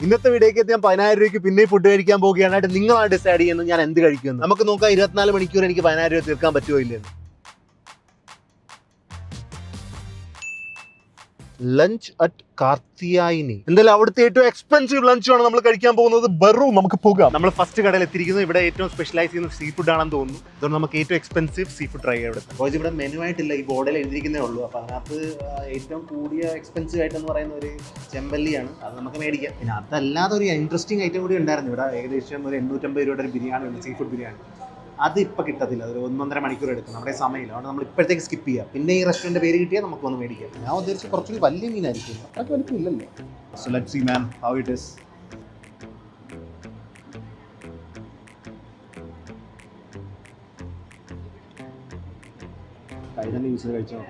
ഇന്നത്തെ വീഡിയോക്ക് ഞാൻ 10,000 രൂപയ്ക്ക് പിന്നെ ഫുഡ് കഴിക്കാൻ പോകുകയാണെങ്കിൽ നിങ്ങളാണ് ഡിസൈഡ് ചെയ്യുന്നത് ഞാൻ എന്ത് കഴിക്കുമെന്ന്. നമുക്ക് നോക്കാം 24 മണിക്കൂർ എനിക്ക് 10,000 രൂപ തീർക്കാൻ പറ്റുമോ ഇല്ലെന്ന്. Lunch at Karthiyayini. എന്തായാലും അവിടുത്തെ ഏറ്റവും എക്സ്പെൻസീവ് ലഞ്ചാണ് നമ്മൾ കഴിക്കാൻ പോകുന്നത്. ബറു, നമുക്ക് പോകാം. നമ്മൾ ഫസ്റ്റ് കടയിൽ എത്തിയിരിക്കുന്നത്. ഇവിടെ ഏറ്റവും സ്പെഷ്യലൈസ് ചെയ്യുന്ന സീ ഫുഡ് ആണെന്ന് തോന്നുന്നു. അതുകൊണ്ട് നമുക്ക് ഏറ്റവും എക്സ്പെൻസീവ് സീ ഫുഡ് ട്രൈ ചെയ്യാം. ബോയ്സ് ഇവിടെ മെനു ആയിട്ടില്ല, ഈ ബോർഡിൽ എഴുതിയിരിക്കുന്നേ ഉള്ളൂ. അപ്പോൾ അതിനകത്ത് ഏറ്റവും കൂടിയ എക്സ്പെൻസീവ് ആയിട്ടെന്ന് പറയുന്ന ഒരു ചെമ്പല്ലിയാണ്, അത് നമുക്ക് മേടിക്കാം. പിന്നെ അതല്ലാതെ ഒരു ഇൻട്രസ്റ്റിംഗ് ഐറ്റം കൂടി ഉണ്ടായിരുന്നു ഇവിടെ. ഏകദേശം ഒരു 850 രൂപയുടെ ഒരു ബിരിയാണി ഉണ്ട്, സീ ഫുഡ് ബിരിയാണി. അത് ഇപ്പം കിട്ടത്തില്ല, അതൊരു 1.5 മണിക്കൂർ എടുക്കും, നമ്മുടെ സമയമില്ല. അതുകൊണ്ട് നമ്മൾ ഇപ്പോഴത്തേക്ക് സ്കിപ്പ് ചെയ്യാം. പിന്നെ ഈ റെസ്റ്റോറൻറ്റ് പേര് കിട്ടിയാൽ നമുക്ക് ഒന്ന് മേടിക്കാം. ഞാൻ ഉദ്ദേശിച്ച് കുറച്ചുകൂടി വലിയ മീനായിരിക്കും, അതൊക്കെ വലിപ്പം ഇല്ലല്ലോ. So let's see ma'am how it is. കൈ തന്നെ യൂസ് ചെയ്ത് കഴിച്ചോ.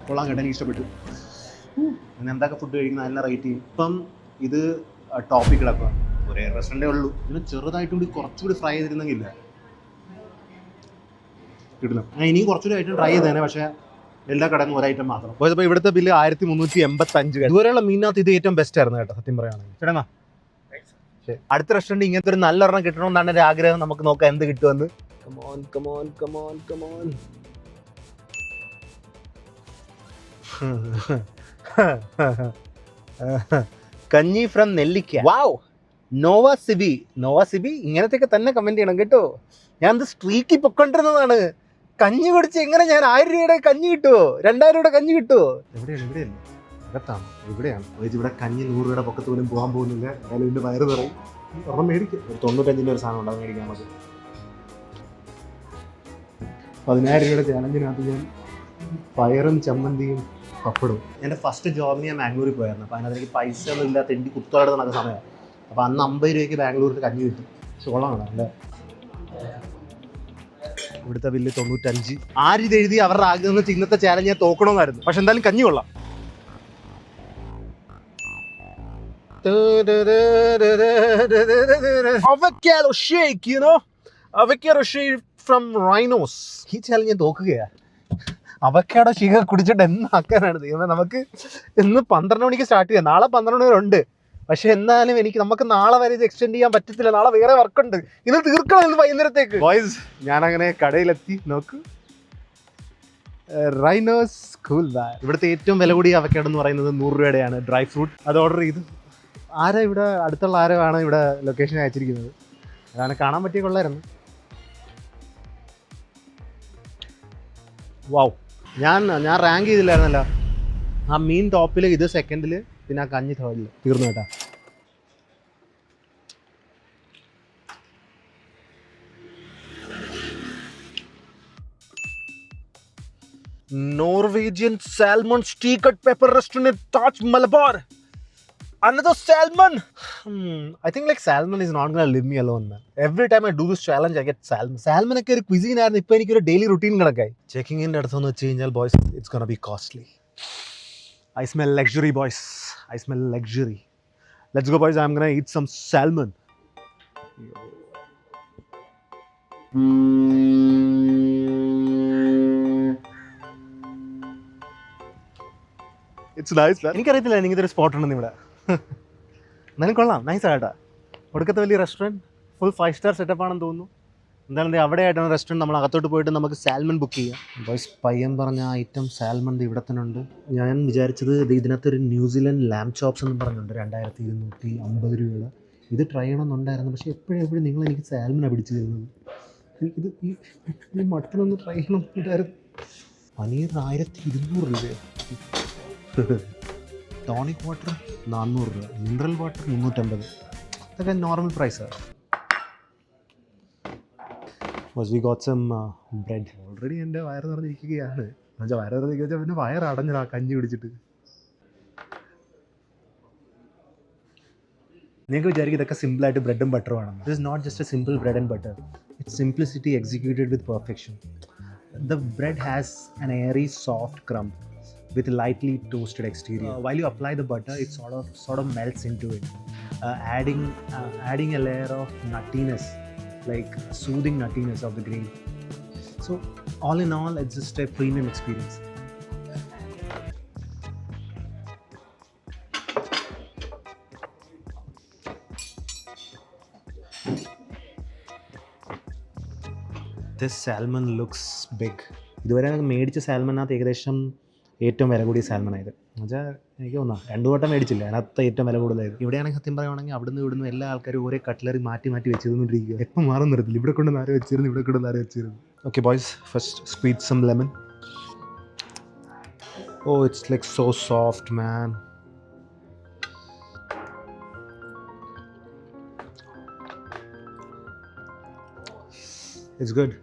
കൊള്ളാം കേട്ടോ, എനിക്ക് ഇഷ്ടപ്പെട്ടു. പിന്നെ എന്തൊക്കെ ഫുഡ് കഴിക്കുന്ന നല്ല റേറ്റ് ചെയ്യും. ഇപ്പം ഇത് ടോപ്പിക് കിടക്കുക, ഒരേ റെസ്റ്റോറൻറ്റേ ഉള്ളൂ. ഇതിന് ചെറുതായിട്ട് കൂടി കുറച്ചുകൂടി ഫ്രൈ ചെയ്തിരുന്നെങ്കില്ല കിട്ടുന്നു. ഞാൻ ഇനിയും കുറച്ചുകൂടി ഐറ്റം ട്രൈ ചെയ്തേനെ, പക്ഷേ എല്ലാ കടന്നും ഒരു ഐറ്റം മാത്രം. അപ്പോൾ ഇവിടുത്തെ ബില്ല് 1385. ഇതുവരെയുള്ള മീനകത്ത് ഇത് ഏറ്റവും ബെസ്റ്റ് ആയിരുന്നു കേട്ടോ, സത്യം പറയുകയാണെങ്കിൽ. ചേട്ടാ ശരി, അടുത്ത റെസ്റ്റോറൻറ്റ് ഇങ്ങനത്തെ ഒരു നല്ല ഒരെണ്ണം കിട്ടണമെന്നാണ് എൻ്റെ ആഗ്രഹം. നമുക്ക് നോക്കാം എന്ത് കിട്ടുമെന്ന്. Come on come on come on come on. കഞ്ഞി ഫ്രം നെല്ലിക്ക. വാവ്, നോവ സിബി. നോവ സിബി ഇങ്ങനത്തെയൊക്കെ തന്നെ കമൻറ്റ് ചെയ്യണം കേട്ടോ. ഞാൻ ഇത് സ്ട്രീക്കിൽ പൊക്കൊണ്ടിരുന്നതാണ്. കഞ്ഞി കുടിച്ച് എങ്ങനെ ഞാൻ 1000 രൂപയുടെ കഞ്ഞി കിട്ടുമോ, 2000 രൂപയുടെ കഞ്ഞി കിട്ടുമോ? എവിടെയാണ്? ഇവിടെയല്ലേ, അകത്താണ്. ഇവിടെയാണ്. ഇവിടെ കഞ്ഞി 100 രൂപയുടെ പൊക്കത്ത് പോലും പോകാൻ പോകുന്നില്ല. എന്തായാലും ഇതിൻ്റെ വയറ് നിറയും. ഒരെണ്ണം മേടിക്കും. ഒരു 95 ഒരു സാധനം ഉണ്ട്, അത് മേടിക്കാൻ മതി. 10,000 രൂപയുടെ ചാലഞ്ചിനകത്ത് ഞാൻ പയറും ചമ്മന്തിയും പപ്പടും. എൻ്റെ ഫസ്റ്റ് ജോബിന് ഞാൻ ബാംഗ്ലൂരിൽ പോയായിരുന്നു. അപ്പോൾ അതിനകത്ത് എനിക്ക് പൈസ ഒന്നും ഇല്ലാത്ത എനിക്ക് കുത്തോടെ നടക്കുന്ന സമയമാണ്. അപ്പോൾ അന്ന് 50 രൂപയ്ക്ക് ബാംഗ്ലൂരിൽ കഞ്ഞി കിട്ടും. ചോളമാണ് അല്ലേ. ഇവിടുത്തെ ബില്ല് 95. ആരിത് എഴുതി അവരുടെ ആഗ്രഹം വെച്ച് ഇന്നത്തെ ചാലഞ്ച് ഞാൻ തോക്കണമെന്നായിരുന്നു. പക്ഷെ എന്തായാലും കഞ്ഞി കൊള്ളാം. Avocado shake, you know? Avocado shake from Rhinos. ഈ ചാലഞ്ച് ഞാൻ തോക്കുകയാണ്. അവക്കാടോ ഷേക്ക് കുടിച്ചിട്ട് എന്നാക്കാനാണ് ദൈവം. നമുക്ക് ഇന്ന് 12 മണിക്ക് സ്റ്റാർട്ട് ചെയ്യാം, നാളെ 12 മണി വരെ ഉണ്ട്. പക്ഷെ എന്നാലും നമുക്ക് നാളെ വരെ ഇത് എക്സ്റ്റെൻഡ് ചെയ്യാൻ പറ്റത്തില്ല. നാളെ വേറെ വർക്കുണ്ട്, ഇത് തീർക്കണം ഇന്ന് വൈകുന്നേരത്തേക്ക്. ബോയ്സ്, ഞാനങ്ങനെ കടയിലെത്തി. നോക്ക്, റൈനോസ് കൂൾ ബാർ. ഇവിടുത്തെ ഏറ്റവും വില കൂടിയ അവക്കാടോ എന്ന് പറയുന്നത് 100 രൂപയുടെയാണ്, ഡ്രൈ ഫ്രൂട്ട്. അത് ഓർഡർ ചെയ്തു. ആരാ ഇവിടെ അടുത്തുള്ള ആരോ ആണ് ഇവിടെ ലൊക്കേഷൻ അയച്ചിരിക്കുന്നത്. അതാണ് കാണാൻ പറ്റിയ കൊള്ളായിരുന്നു. വാവ്, ഞാൻ റാങ്ക് ചെയ്തില്ലായിരുന്നല്ലോ. ആ മീൻ ടോപ്പിൽ, ഇത് സെക്കൻഡിൽ, പിന്നെ ആ കഞ്ഞി തേർഡിൽ. തീർന്നു കേട്ടാ. Norwegian salmon steak at pepper restaurant at Taj Malabar. Another salmon. I think like salmon is not gonna leave me alone, man. Every time I do this challenge, I get salmon. Salmon ഒക്കെ ഒരു cuisine ആയിരുന്നു, ഇപ്പോൾ എനിക്കൊരു daily routine കണക്കായി. Checking ഇൻ്റെ അടുത്തൊന്ന് വെച്ച് കഴിഞ്ഞാൽ boys, it's gonna be costly. I smell luxury, boys. I smell luxury. Let's go, boys. I'm gonna eat some salmon. It's nice, man. എനിക്കറിയത്തില്ല ഇങ്ങനത്തെ ഒരു സ്പോട്ട് ഉണ്ടെന്ന് ഇവിടെ. എന്നാലും കൊള്ളാം, നൈസ് ആയിട്ടാ. ഒടുക്കത്തെ വലിയ റെസ്റ്റോറൻറ്റ്, ഫുൾ 5 സ്റ്റാർ സെറ്റപ്പ് ആണെന്ന് തോന്നുന്നു. എന്തായാലും അവിടെ ആയിട്ടാണ് റെസ്റ്റോറൻറ്റ്. നമ്മൾ അകത്തോട്ട് പോയിട്ട് നമുക്ക് സാൽമൺ ബുക്ക് ചെയ്യാം. ബോയ്സ്, പയ്യൻ പറഞ്ഞ ഐറ്റം സാൽമൺ ഇവിടെ തന്നെ ഉണ്ട്. ഞാൻ വിചാരിച്ചത് ഇതിനകത്തൊരു ന്യൂസിലൻഡ് ലാം ചോപ്സ് എന്ന് പറഞ്ഞുണ്ട്, 2250 രൂപയുടെ. ഇത് ട്രൈ ചെയ്യണമെന്നുണ്ടായിരുന്നു, പക്ഷേ എപ്പോഴും നിങ്ങൾ എനിക്ക് സാൽമനാണ് പിടിച്ചു തരുന്നത്. ഇത് ഈ മട്ടനൊന്ന് ട്രൈ ചെയ്യണമെന്നുണ്ടായിരുന്നു. പനീർ 1200 രൂപയോ. ടോണിക് വാട്ടർ 400 രൂപ, മിനറൽ വാട്ടർ 350. ഇതൊക്കെ നോർമൽ പ്രൈസാണ്. We got some bread. Already എൻ്റെ വയറ് നിറഞ്ഞിരിക്കുകയാണ്. എന്നുവെച്ചാൽ വയറ് നിറഞ്ഞിരിക്കുക, പിന്നെ വയറ് അടഞ്ഞതാ കഞ്ഞി കുടിച്ചിട്ട്. നിങ്ങൾക്ക് വിചാരിക്കും ഇതൊക്കെ സിമ്പിളായിട്ട് ബ്രെഡും ബട്ടറും ആണെന്ന്. This is not just a simple bread and butter. It's simplicity executed with perfection. The bread has an airy soft crumb with lightly toasted exterior. While you apply the butter, it sort of melts into it, adding a layer of nuttiness, like soothing nuttiness of the grain. So all in all, it's just a premium experience. This salmon looks big. ഇതുവരെ മേടിച്ച സാൽമണിനകത്ത് ഏകദേശം ഏറ്റവും വില കൂടിയ സാൽമണായത്. എന്നുവെച്ചാൽ എനിക്ക് തോന്നാം 2 വട്ടം മേടിച്ചില്ല, അതിനകത്ത് ഏറ്റവും വില കൂടുതലായത്. ഇവിടെയാണെങ്കിൽ സത്യം പറയുവാണെങ്കിൽ അവിടുന്ന് ഇവിടുന്ന് എല്ലാ ആൾക്കാരും ഒരേ കട്ട്ലറി മാറ്റി വെച്ചിരുന്നിരിക്കുക. എപ്പം മാറും നിർത്തില്ല. ഇവിടെ കൊണ്ട് നേരെ വെച്ചിരുന്നു, ഇവിടെ കൊണ്ട് നേരെ വെച്ചിരുന്നു. Okay boys, first squeeze some lemon. Oh it's like so soft man. It's good.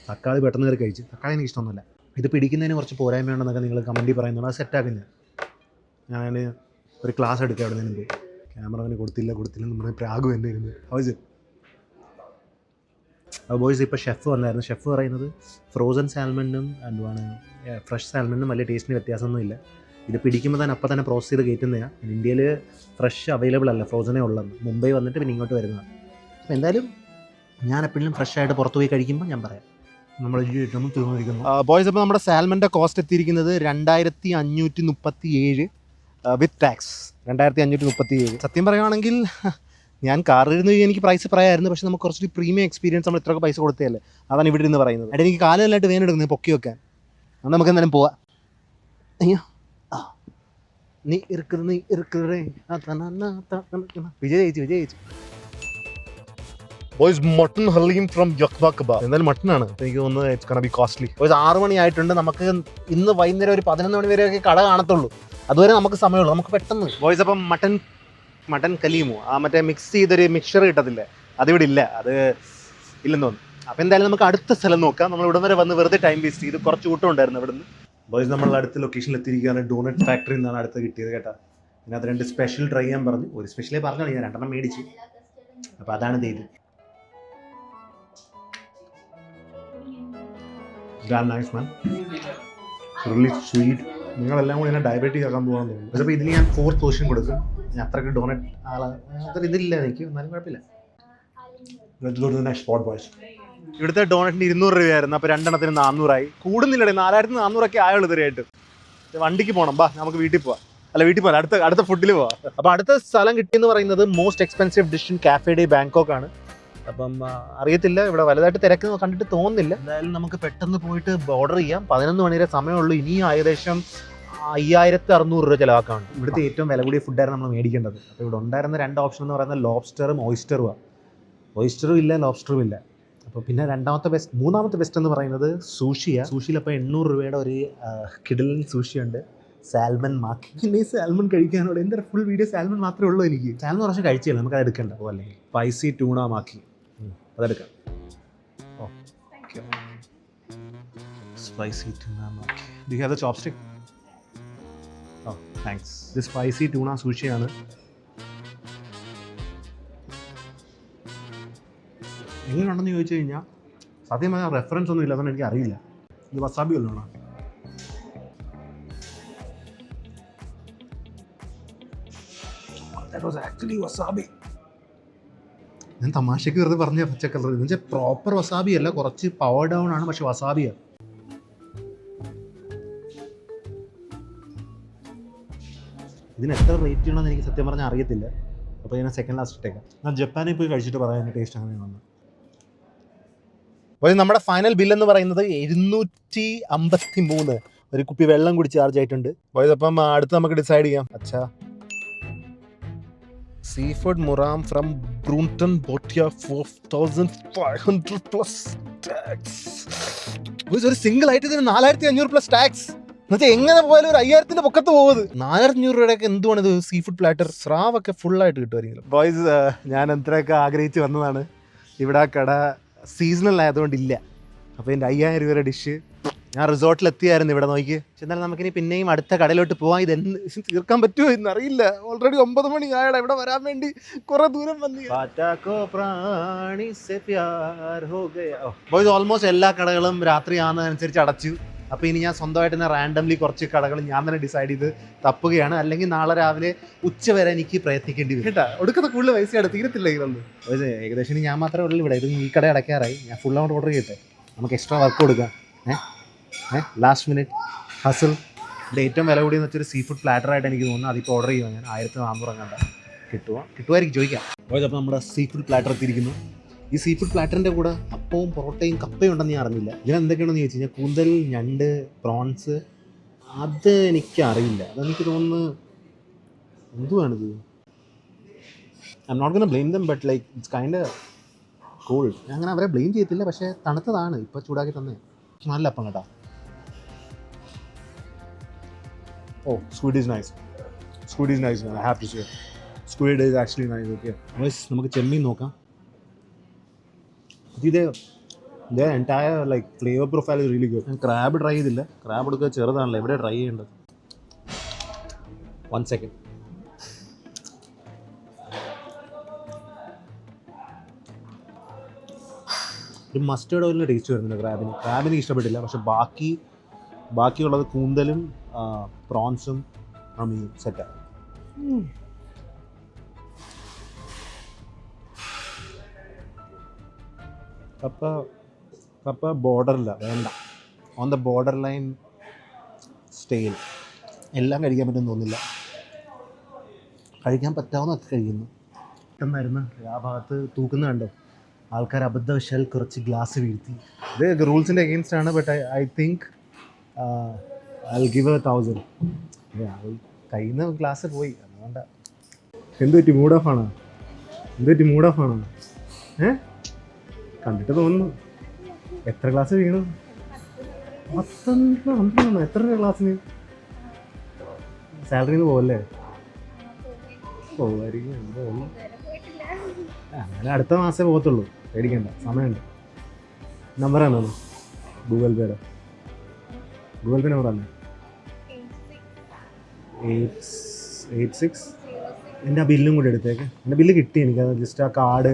തക്കാളി പെട്ടെന്ന് കയറി കഴിച്ചു. തക്കാളി എനിക്ക് ഇഷ്ടമൊന്നുമില്ല. ഇത് പിടിക്കുന്നതിന് കുറച്ച് പോരായ്മയുണ്ടെന്നൊക്കെ നിങ്ങൾ കമൻറ്റിൽ പറയുന്നുണ്ട്. അത് സെറ്റാക്കില്ല. ഞാൻ ഒരു ക്ലാസ് എടുക്കുക അവിടെ നിന്ന് പോയി. ക്യാമറമാന് കൊടുത്തില്ല നമ്മുടെ പ്രാഗും എൻ്റെ ഇരുന്ന് ഹൗസ്. ബോയ്സ് ഇപ്പോൾ ഷെഫ് വന്നായിരുന്നു. ഷെഫ് പറയുന്നത് ഫ്രോസൺ സാൽമണിനും എന്തുവാണ് ഫ്രഷ് സാൽമണിനും വലിയ ടേസ്റ്റിന് വ്യത്യാസമൊന്നുമില്ല. ഇത് പിടിക്കുമ്പോൾ തന്നെ അപ്പം തന്നെ പ്രോസസ് ചെയ്ത് കയറ്റുന്നതാണ്. ഇന്ത്യയിൽ ഫ്രഷ് അവൈലബിൾ അല്ല, ഫ്രോസണേ ഉള്ളത്. മുംബൈ വന്നിട്ട് പിന്നെ ഇങ്ങോട്ട് വരുന്നതാണ്. അപ്പോൾ എന്തായാലും ഞാൻ എപ്പോഴും ഫ്രഷായിട്ട് പുറത്ത് പോയി കഴിക്കുമ്പോൾ ഞാൻ പറയാം. നമ്മൾ തീർന്നിരിക്കുന്നു ബോയ്സ്. അപ്പോൾ നമ്മുടെ സാൽമൻ്റെ കോസ്റ്റ് എത്തിയിരിക്കുന്നത് 2537 വിത്ത് ടാക്സ്. 2537. സത്യം പറയുകയാണെങ്കിൽ ഞാൻ കാറിരുന്ന് എനിക്ക് പ്രൈസ് പറയാമായിരുന്നു, പക്ഷേ നമുക്ക് കുറച്ചൊരു പ്രീമിയം എക്സ്പീരിയൻസ് നമ്മൾ ഇത്രയൊക്കെ പൈസ കൊടുത്തതല്ലേ. അതാണ് ഇവിടെ ഇരുന്ന് പറയുന്നത്. അവിടെ എനിക്ക് കാലല്ലായിട്ട് വേനെടുക്കുന്നത് പൊക്കി വെക്കാൻ. അത് നമുക്ക് എന്തായാലും പോവാം. അയ്യോ നീ ഇറുക്കുന്നേ വിജയിച്ചു. ബോയ്സ് മട്ടൺ ഹലീം ഫ്രം യക്ബ കബാബ്. എന്തായാലും മട്ടനാണ്. എനിക്ക് തോന്നുന്നത് it's gonna be costly. Boys 6 മണി ആയിട്ടുണ്ട്. നമുക്ക് ഇന്ന് വൈകുന്നേരം ഒരു 11 മണി വരെയൊക്കെ കട കാണത്തുള്ളൂ. അതുവരെ നമുക്ക് സമയമുള്ളൂ. നമുക്ക് പെട്ടെന്ന് ബോയ്സ് അപ്പം മട്ടൻ കലീമോ മറ്റേ മിക്സ് ചെയ്തൊരു മിക്സർ കിട്ടത്തില്ലേ, അതിവിടെ ഇല്ല. അത് ഇല്ലെന്ന് തോന്നുന്നു. അപ്പോൾ എന്തായാലും നമുക്ക് അടുത്ത സ്ഥലം നോക്കാം. നമ്മൾ ഇവിടെ വരെ വന്ന് വെറുതെ ടൈം വേസ്റ്റ് ചെയ്ത് കുറച്ച് കൂട്ടം ഉണ്ടായിരുന്നു ഇവിടുന്ന്. ബോയ്സ് നമ്മൾ അടുത്ത ലൊക്കേഷനിൽ എത്തിയിരിക്കുകയാണ്. ഡോണറ്റ് ഫാക്ടറി എന്നാണ് അടുത്ത് കിട്ടിയത് കേട്ടോ. ഇതിനകത്ത് 2 സ്പെഷ്യൽ ട്രൈ ചെയ്യാൻ പറഞ്ഞു. ഒരു സ്പെഷ്യലേ പറഞ്ഞാൽ ഞാൻ 2 മേടിച്ചു. അപ്പോൾ അതാണ് ചെയ്ത്. നൈസ് മാൻ, റിയലി സ്വീറ്റ്. നിങ്ങളെല്ലാം കൂടി എന്നെ ഡയബറ്റിക് ആക്കാൻ പോകാൻ തോന്നുന്നു. പക്ഷേ ഇതിന് ഞാൻ 4th പൊസിഷൻ കൊടുക്കും. ഞാൻ അത്രയ്ക്ക് ഡോണറ്റ് അത്ര ഇതില്ല എനിക്ക്, എന്നാലും കുഴപ്പമില്ല. Next spot boys. ഇവിടുത്തെ ഡോണറ്റിന് 200 രൂപയായിരുന്നു. അപ്പോൾ 2 എണ്ണത്തിന് 400 കൂടുന്നില്ലേ, 4400 ആയുള്ളൂ ഇതുവരെയായിട്ട്. വണ്ടിക്ക് പോകണം. ബാ നമുക്ക് വീട്ടിൽ പോവാം. വീട്ടിൽ പോകാം, അടുത്ത ഫുഡിൽ പോവാം. അപ്പോൾ അടുത്ത സ്ഥലം കിട്ടിയെന്ന് പറയുന്നത് most expensive dish in cafe day Bangkok ആണ്. അപ്പം അറിയത്തില്ല, ഇവിടെ വലുതായിട്ട് തിരക്ക് കണ്ടിട്ട് തോന്നുന്നില്ല. എന്തായാലും നമുക്ക് പെട്ടെന്ന് പോയിട്ട് ഓർഡർ ചെയ്യാം. 11 മണി വരെ സമയമുള്ളൂ. ഇനിയും ഏകദേശം 5600 രൂപ ചിലവാക്കാണ്. ഇവിടുത്തെ ഏറ്റവും വില കൂടിയ ഫുഡായിരുന്നു നമ്മൾ മേടിക്കേണ്ടത്. അപ്പോൾ ഇവിടെ ഉണ്ടായിരുന്ന 2 ഓപ്ഷൻ എന്ന് പറയുന്നത് ലോബ്സ്റ്ററും ഓയിസ്റ്ററുമാണ്. ഓയിസ്റ്ററും ഇല്ല, ലോബ്സ്റ്ററും ഇല്ല. അപ്പോൾ പിന്നെ മൂന്നാമത്തെ ബെസ്റ്റ് എന്ന് പറയുന്നത് സൂഷിയാണ്. സൂഷിയിൽ അപ്പോൾ 800 രൂപയുടെ ഒരു കിഡിലൻ സൂഷിയുണ്ട്. സാൽമൺ മാക്കി. പിന്നെ ഈ സാൽമൺ കഴിക്കാനുള്ള എൻ്റെ ഫുൾ വീഡിയോ സാൽമൺ മാത്രമേ ഉള്ളൂ. എനിക്ക് സാൽമൺ കുറച്ച് കഴിച്ചില്ല, നമുക്ക് അത് എടുക്കണ്ട. അപ്പോൾ അല്ലെങ്കിൽ സ്പൈസി ടൂണ മാക്കി അതെടുക്കാം. Okay, spicy tuna maki. Do you have the chopstick? Oh thanks. ഇത് സ്പൈസി ടൂണ സൂഷിയാണ്. എങ്ങനെയുണ്ടെന്ന് ചോദിച്ചു കഴിഞ്ഞാൽ സത്യം പറഞ്ഞാൽ റെഫറൻസ് ഒന്നും ഇല്ലാത്തതുകൊണ്ട് എനിക്ക് അറിയില്ല. ഇത് വസാബി വല്ലതാണോ? That was actually wasabi. ഞാൻ തമാശയ്ക്ക് വെറുതെ പറഞ്ഞ പച്ചക്കറി എന്ന് വെച്ചാൽ പ്രോപ്പർ വസാബി അല്ല, കുറച്ച് പവർ ഡൗൺ ആണ്, പക്ഷെ വസാബിയാണ്. ഇതിന് എത്ര റേറ്റ് ചെയ്യണമെന്ന് എനിക്ക് സത്യം പറഞ്ഞാൽ അറിയത്തില്ല. അപ്പോൾ ഞാൻ സെക്കൻഡ് ലാസ്റ്റ് ഇട്ടേക്കാം. ഞാൻ ജപ്പാനിൽ പോയി കഴിച്ചിട്ട് പറയാം ടേസ്റ്റ് അങ്ങനെയാണെന്ന്. അപ്പോൾ നമ്മുടെ ഫൈനൽ ബില്ലെന്ന് പറയുന്നത് 753. ഒരു കുപ്പി വെള്ളം കൂടി ചാർജ് ആയിട്ടുണ്ട്. അപ്പം അടുത്ത് നമുക്ക് ഡിസൈഡ് ചെയ്യാം. അച്ഛാ Seafood Muram from Brunton Botia 4500 plus tax. ഒരു സിംഗിൾ ആയിട്ട് ഇതിന് 4500 പ്ലസ് ടാക്സ്. എന്നുവെച്ചാൽ എങ്ങനെ പോയാലും ഒരു 5000 പൊക്കത്ത് പോകുന്നത്. 4500 രൂപയുടെയൊക്കെ എന്തുവാണ് ഇത്? സീ ഫുഡ് പ്ലാറ്റർ സ്രാവൊക്കെ ഫുള്ളായിട്ട് കിട്ടുമായിരിക്കും. ബോയ്സ് ഞാൻ എത്രയൊക്കെ ആഗ്രഹിച്ച് വന്നതാണ്. ഇവിടെ ആ കട സീസണൽ ആയതുകൊണ്ടില്ല. അപ്പോൾ എൻ്റെ 5000 രൂപയുടെ ഡിഷ് ഞാൻ റിസോർട്ടിലെത്തിയായിരുന്നു. ഇവിടെ നോക്കി. എന്നാലും നമുക്കിനി പിന്നെയും അടുത്ത കടയിലോട്ട് പോകാം. ഇതെന്ന് തീർക്കാൻ പറ്റുമോ എന്നറിയില്ല. ഓൾറെഡി 9 മണി ആയടാ. ഇവിടെ വരാൻ വേണ്ടി കുറെ ദൂരം വന്നു. ബോയ്സ് ഓൾമോസ്റ്റ് എല്ലാ കടകളും രാത്രി ആകുന്നതനുസരിച്ച് അടച്ചു. അപ്പോൾ ഇനി ഞാൻ സ്വന്തമായിട്ട് തന്നെ റാൻഡംലി കുറച്ച് കടകൾ ഞാൻ തന്നെ ഡിസൈഡ് ചെയ്ത് തപ്പുകയാണ്. അല്ലെങ്കിൽ നാളെ രാവിലെ ഉച്ച വരെ എനിക്ക് പ്രയത്നിക്കേണ്ടി വരും കേട്ടോ. ഒടുക്കത്തെ കൂടുതൽ പൈസയാണ്, തീരത്തില്ല ഇതൊന്നും. ഏകദേശം ഞാൻ മാത്രമേ ഉള്ളൂ ഇവിടെ. ഇത് ഈ കട അടയ്ക്കാറായി. ഞാൻ ഫുൾ അങ്ങോട്ട് ഓർഡർ ചെയ്യട്ടെ. നമുക്ക് എക്സ്ട്രാ വർക്ക് കൊടുക്കാം. Last minute hustle. ഇവിടെ ഏറ്റവും വില കൂടിയെന്ന് വെച്ചൊരു സീ ഫുഡ് പ്ലാറ്ററായിട്ട് എനിക്ക് തോന്നുന്നു. അതിപ്പോൾ ഓർഡർ ചെയ്യുക ഞാൻ 1400 അങ്ങാണ്ട കിട്ടുമായിരിക്കും, ചോദിക്കാം. അപ്പോൾ നമ്മുടെ സീ ഫുഡ് പ്ലാറ്റർ എത്തിയിരിക്കുന്നു. ഈ സീ ഫുഡ് പ്ലാറ്ററിൻ്റെ കൂടെ അപ്പവും പൊറോട്ടയും കപ്പയും ഉണ്ടെന്ന് ഞാൻ അറിഞ്ഞില്ല. ഇതിനെന്തൊക്കെയാണെന്ന് ചോദിച്ചു കഴിഞ്ഞാൽ കൂന്തൽ, ഞണ്ട്, പ്രോൺസ്, അത് എനിക്കറിയില്ല. അതെനിക്ക് തോന്നുന്നു എന്തുവാണിത്. I'm not gonna blame them, but like it's kind cold. ഞാൻ അങ്ങനെ അവരെ ബ്ലെയിം ചെയ്യത്തില്ല, പക്ഷേ തണുത്തതാണ്, ഇപ്പോൾ ചൂടാക്കി തന്നെ. നല്ല അപ്പം കേട്ടോ. Oh, squid is nice. Squid is nice. I have to say squid is actually nice. Okay, നമുക്ക് ചെമ്മീൻ നോക്കാം. ഇത് entire like flavour profile is really good. ഞാൻ ക്രാബ് ട്രൈ ചെയ്തില്ല. ക്രാബ് എടുക്കുക ചെറുതാണല്ലോ, എവിടെ ട്രൈ ചെയ്യേണ്ടത്? 1 second. ഒരു മസ്റ്റേർഡ് ഓയിലിൻ്റെ ടേസ്റ്റ് വരുന്നുണ്ട് ക്രാബിന്. ക്രാബിന് ഇഷ്ടപ്പെട്ടില്ല, പക്ഷെ ബാക്കിയുള്ളത് കൂന്തലും പ്രോൺസും മീൻ സെറ്റാണ്. കപ്പ ബോർഡറില്ല, വേണ്ട. ഓൺ ദ ബോർഡർ ലൈൻ സ്റ്റേയിൽ. എല്ലാം കഴിക്കാൻ പറ്റുമെന്ന് തോന്നില്ല. കഴിക്കാൻ പറ്റാവുന്നതൊക്കെ കഴിക്കുന്നു. പെട്ടെന്നായിരുന്നു ആ ഭാഗത്ത് തൂക്കുന്ന കണ്ടോ, ആൾക്കാർ അബദ്ധവശാൽ കുറച്ച് ഗ്ലാസ് വീഴ്ത്തി. ഇത് റൂൾസിൻ്റെ അഗെയിൻസ്റ്റ് ആണ്, but I think I will give 1000. കയ്യിൽ നിന്ന് ഗ്ലാസ് പോയി, അതുകൊണ്ട്. എന്തുപറ്റി, മൂഡ് ഓഫ് ആണോ? കണ്ടിട്ട് തോന്നുന്നു. എത്ര ഗ്ലാസ് വീണു? 10 എത്ര ക്ലാസ്സിന്? സാലറിന്ന് പോവല്ലേ? പോവായിരിക്കും. അങ്ങനെ അടുത്ത മാസമേ പോകത്തുള്ളൂ, പേടിക്കണ്ട, സമയമുണ്ട്. നമ്പർ ആണോ? ഗൂഗിൾ പേ നമ്പർ ആണ് 886. എൻ്റെ ആ ബില്ലും കൂടി എടുത്തേക്ക്. എൻ്റെ ബില്ല് കിട്ടി എനിക്ക്, അത് ജസ്റ്റ് ആ കാർഡ്.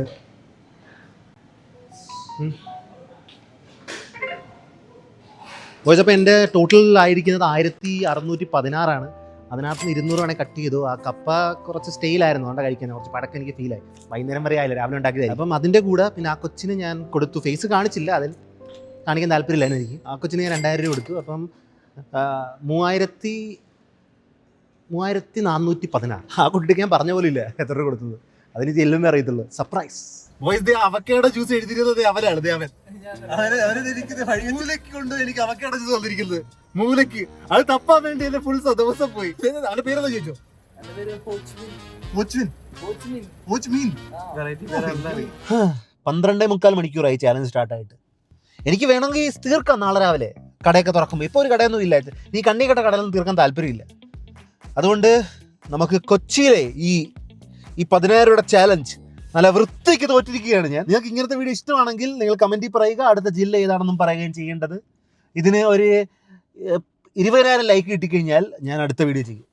അപ്പോൾ എൻ്റെ ടോട്ടൽ ആയിരിക്കുന്നത് 1616. അതിനകത്ത് 200 വേണേൽ കട്ട് ചെയ്തു. ആ കപ്പ കുറച്ച് സ്റ്റൈലായിരുന്നു, അതുകൊണ്ട് കഴിക്കാൻ കുറച്ച് പടക്കം എനിക്ക് ഫീലായി. വൈകുന്നേരം വരെ ആയില്ല, രാവിലെ ഉണ്ടാക്കിയതായി. അപ്പം അതിൻ്റെ കൂടെ പിന്നെ ആ കൊച്ചിന് ഞാൻ കൊടുത്തു. ഫേസ് കാണിച്ചില്ല, അതിൽ കാണിക്കാൻ താല്പര്യമില്ലായിരുന്നു എനിക്ക്. ആ കൊച്ചിന് ഞാൻ 2000 രൂപ കൊടുത്തു. അപ്പം 3416. ആ കുട്ടിക്ക് ഞാൻ പറഞ്ഞ പോലും ഇല്ല എത്ര രൂപ കൊടുത്തത്. അതിന് ചെല്ലുമ്പേ അറിയത്തുള്ളൂ. സർപ്രൈസ്. അവക്കയുടെ ജ്യൂസ് എഴുതിയിരുന്നത് അവനാണ്. മൂലയ്ക്ക് കൊണ്ട് എനിക്ക് അവക്കയുടെ ജ്യൂസ് വന്നിരിക്കുന്നത്, മൂലയ്ക്ക്. അത് തപ്പാൻ വേണ്ടി എന്റെ ഫുൾ ദിവസം പോയി. അവന്റെ പേരെന്താ ചോദിച്ചോ? 12:45 മണിക്കൂറായി ചാലഞ്ച് സ്റ്റാർട്ടായിട്ട്. എനിക്ക് വേണമെങ്കിൽ തീർക്കാം നാളെ രാവിലെ, കടയൊക്കെ തുറക്കുമ്പോൾ. ഇപ്പോൾ ഒരു കടയൊന്നും ഇല്ല, നീ കണ്ണി കണ്ട കടയൊന്നും തീർക്കാൻ താല്പര്യമില്ല. അതുകൊണ്ട് നമുക്ക് കൊച്ചിയിലെ ഈ 10000 രൂപയുടെ ചാലഞ്ച് നല്ല വൃത്തിക്ക് തോറ്റിരിക്കുകയാണ് ഞാൻ. നിങ്ങൾക്ക് ഇങ്ങനത്തെ വീഡിയോ ഇഷ്ടമാണെങ്കിൽ നിങ്ങൾ കമൻറ്റിൽ പറയുക, അടുത്ത ജില്ല ഏതാണെന്നും പറയുകയും ചെയ്യേണ്ടത്. ഇതിന് ഒരു 20,000 ലൈക്ക് കിട്ടിക്കഴിഞ്ഞാൽ ഞാൻ അടുത്ത വീഡിയോ ചെയ്യും.